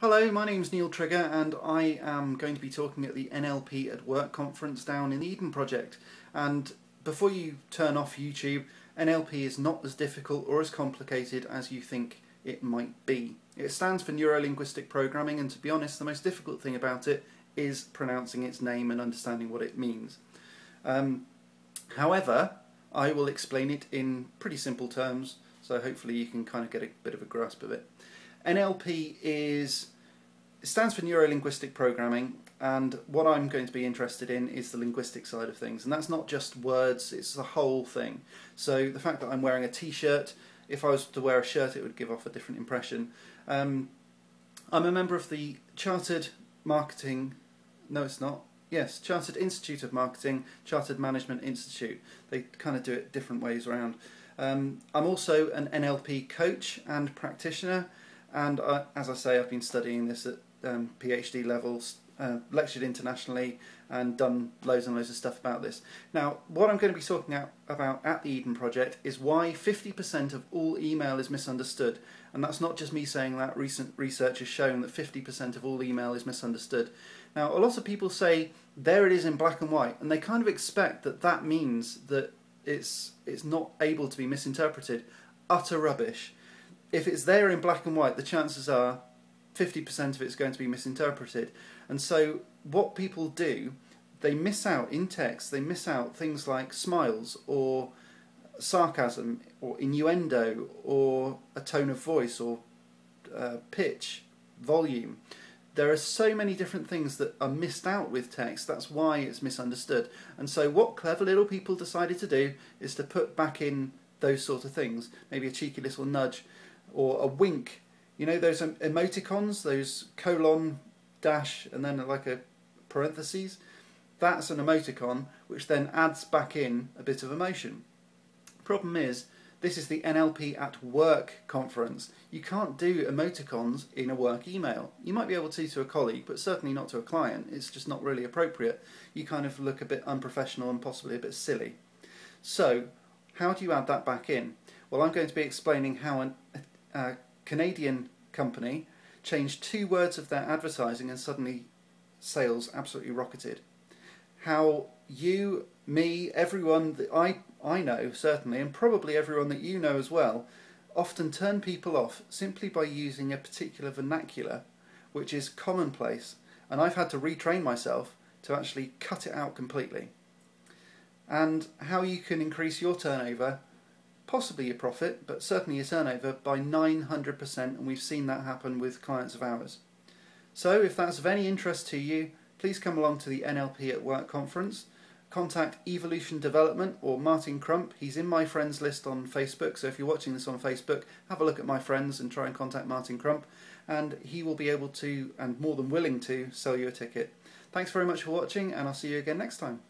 Hello, my name's Neil Trigger and I am going to be talking at the NLP at Work conference down in the Eden Project. And before you turn off YouTube, NLP is not as difficult or as complicated as you think it might be. It stands for Neuro-Linguistic Programming, and to be honest, the most difficult thing about it is pronouncing its name and understanding what it means. However, I will explain it in pretty simple terms, so hopefully you can kind of get a bit of a grasp of it. NLP stands for Neuro-Linguistic Programming, and what I'm going to be interested in is the linguistic side of things, and that's not just words, it's the whole thing. So the fact that I'm wearing a t-shirt, if I was to wear a shirt it would give off a different impression. I'm a member of the Chartered Institute of Marketing, Chartered Management Institute. They kind of do it different ways around. I'm also an NLP coach and practitioner, and as I say, I've been studying this at PhD levels, lectured internationally, and done loads and loads of stuff about this. Now, what I'm going to be talking about at the Eden Project is why 50% of all email is misunderstood. And that's not just me saying that. Recent research has shown that 50% of all email is misunderstood. Now, a lot of people say, there it is in black and white, and they kind of expect that that means that it's not able to be misinterpreted. Utter rubbish. If it's there in black and white, the chances are 50% of it is going to be misinterpreted. And so what people do, they miss out in text, they miss out things like smiles or sarcasm or innuendo or a tone of voice or pitch, volume. There are so many different things that are missed out with text. That's why it's misunderstood. And so what clever little people decided to do is to put back in those sort of things, maybe a cheeky little nudge or a wink. You know those emoticons, those colon, dash, and then like a parentheses? That's an emoticon which then adds back in a bit of emotion. Problem is, this is the NLP at Work conference. You can't do emoticons in a work email. You might be able to a colleague, but certainly not to a client. It's just not really appropriate. You kind of look a bit unprofessional and possibly a bit silly. So, how do you add that back in? Well, I'm going to be explaining how a Canadian company changed 2 words of their advertising and suddenly sales absolutely rocketed. How you, me, everyone that I know certainly, and probably everyone that you know as well, often turn people off simply by using a particular vernacular which is commonplace, and I've had to retrain myself to actually cut it out completely. And how you can increase your turnover, possibly your profit, but certainly your turnover, by 900%, and we've seen that happen with clients of ours. So if that's of any interest to you, please come along to the NLP at Work conference. Contact Evolution Development or Martin Crump. He's in my friends list on Facebook, so if you're watching this on Facebook, have a look at my friends and try and contact Martin Crump, and he will be able to, and more than willing to, sell you a ticket. Thanks very much for watching, and I'll see you again next time.